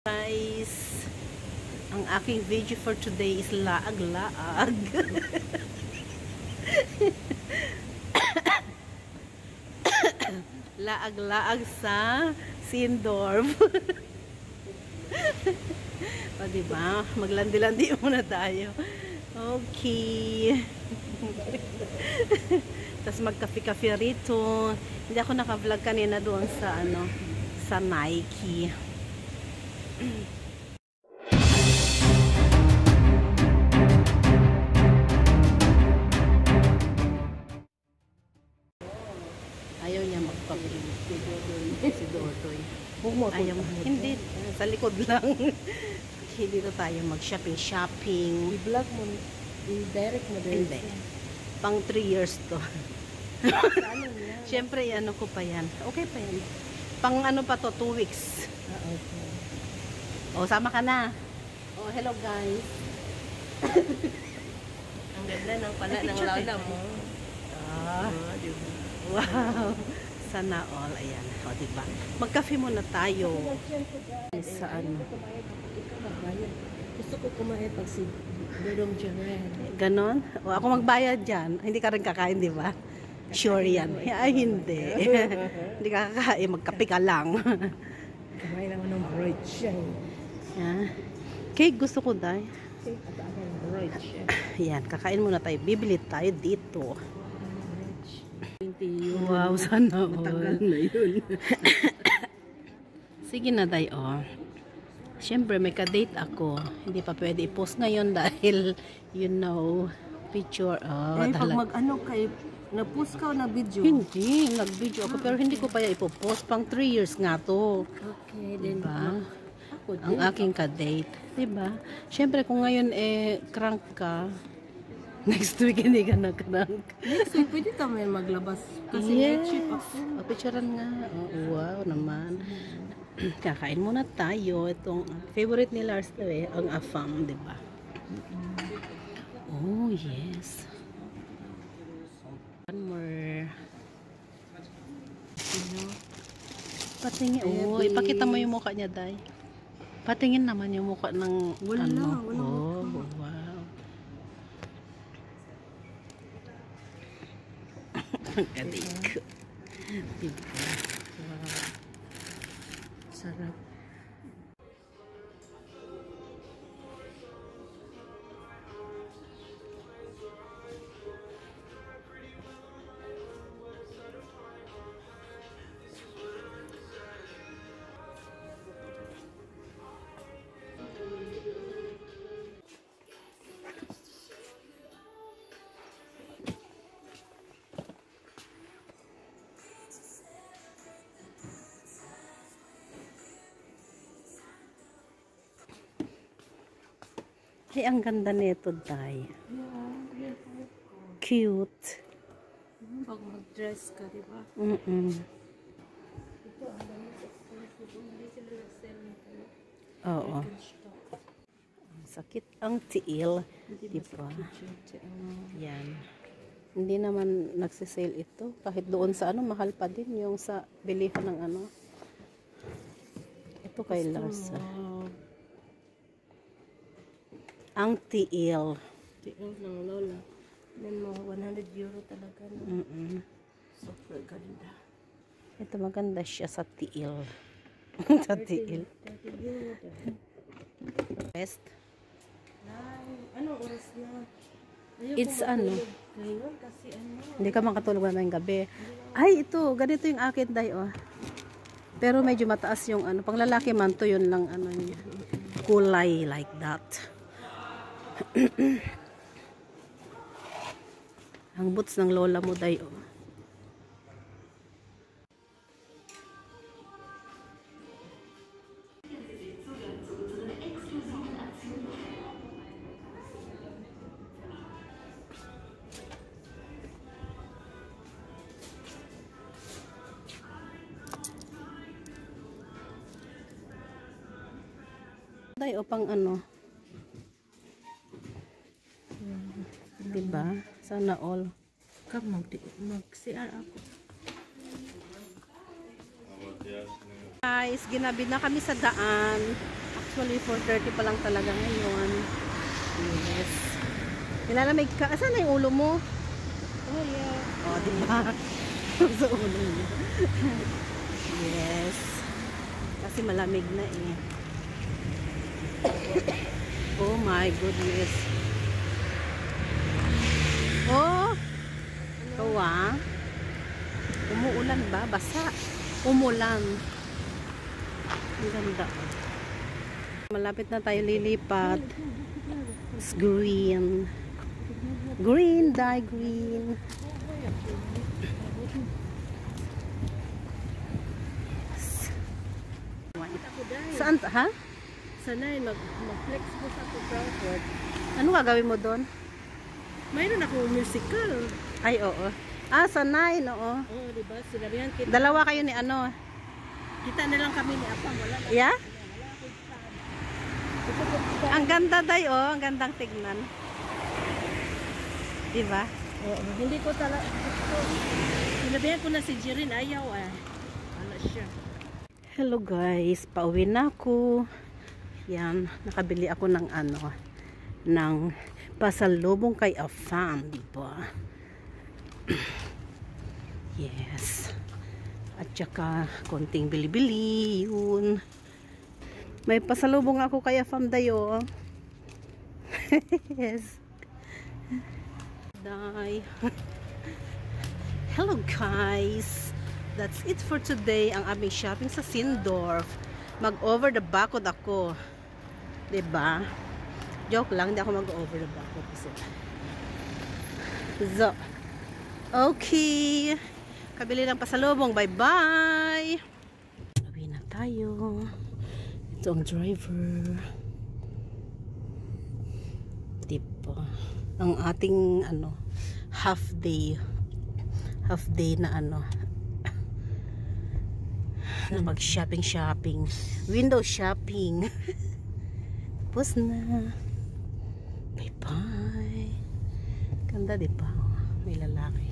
Guys, ang aking video for today is laag-laag. Laag-laag sa Sindorf. O diba? Maglandi-landi muna tayo. Okay. Tapos magkape-kape rito. Hindi ako naka-vlog kanina doon sa sa Nike. Ayaw niya magpapilip si Dortoy. Ayaw, hindi, sa likod lang. Dito tayo mag-shopping. I-vlog mo, i-direct mo din. Hindi. Pang 3 years to. Siyempre, ano ko pa yan. Okay pa yan. Pang ano pa to, 2 weeks. Okay. O, sama ka na. O, hello guys. Ang ganda ng pala ng lola mo. Diba? Wow. Sana all. Ayan. O, diba? Magkape muna tayo. Sa ano? Gusto ko kumain pag si Dudong Jaren. Ganon? O, ako magbayad dyan. Hindi ka rin kakain, diba? Sure yan. Ay, hindi. Hindi ka kakain. Magkape ka lang. Kumain naman ng bread siya. Cake gusto ko, Day. Cake at ang bread siya. Yan, kakain muna tayo. Bibili tayo dito. 20 yun. Wow, sana all. Matagal na yun. Sige na, Day, oh. Siyempre, may ka-date ako. Hindi pa pwede i-post ngayon dahil, you know, picture. Oh, pag mag-ano kayo, na-post ka o na-video? Hindi, nag-video ako. Pero hindi ko pa yan ipopost. Pang 3 years nga to. Okay, then. Diba? Ang aking ka-date. Diba? Siyempre, kung ngayon crank ka, next week hindi ka na-crank. Next week, pwede kami maglabas. Kasi yes. night shift ako. Picturean nga. Oh, wow naman. Kakain muna tayo. Itong favorite ni Lars to ang afam, diba? Oh, yes. One more. Patingin. Oh, ipakita mo yung mukha niya, Day. Patingin naman yung mukha ng wala, ano. wala. Oh, wow. Ang kadik. Diba? Wow. Sarap. Ay, ang ganda nito, Day. Cute. Pag mag-dress ka, diba? Oo. Sakit ang tiil. Diba? Yan. Hindi naman nagsisale ito. Kahit doon sa mahal pa din yung sa bilihan ng Ito kay Lars. Ang tiil. Tiil ng lola. Then mo, 100 euro talaga. Super ganda. Ito maganda siya sa tiil. Sa tiil. 30 euro. Best. Anong oras na? It's Ngayon kasi hindi ka makatulog mamayang gabi. Ay, ito. Ganito yung akin, Day, oh. Pero medyo mataas yung pang lalaki man to, yun lang niya. Kulay like that. Ang boots ng lola mo, Day, oh. Day, o pang diba? Sana all. Mag-CR ako. Guys, ginabi na kami sa daan. Usually 4:30 pa lang talaga ngayon. Yes. Nilalamig ka. Asan na yung ulo mo? Oh, yeah. Oh, diba? Sa ulo niya. Yes. Kasi malamig na eh. Oh my goodness. Oh! Kawa? Umuulan ba? Basa. Umulan. Ang ganda. Malapit na tayo lilipat. It's green. Green, dye green. Saan? Ha? Sanay, mag-flex po sa ako Frankfurt. Ano gagawin mo doon? Mayroon ako musical. Ay, oo. Ah, sanay, no? Oo, diba? Sinabihan kita. Dalawa kayo ni ano? Kita na lang kami ni Apang. Wala na. Yeah? Ang ganda day, oh. Ang gandang tignan. Diba? Oo, hindi ko talaga. Sinabihan ko na si Jirin, ayaw Wala siya. Hello guys, pauwi na ako. Yan, nakabili ako ng ano, ng pasalubong kay Afam, diba? Yes. At saka, konting bili-bili, yun. May pasalubong ako kay Afam dayo. Yes. Die. Hello guys. That's it for today. Ang aming shopping sa Sindorf. Mag-over the backwood ako. Diba? Joke lang, hindi ako mag-over the backwood. So, okay. Kabili ng pasalubong. Bye-bye. Uwi na tayo. Ito ang driver. Diba? Ang ating ano, half day na ano, na mag-shopping. Window shopping. Tapos na. Bye-bye. Ganda, diba? May lalaki.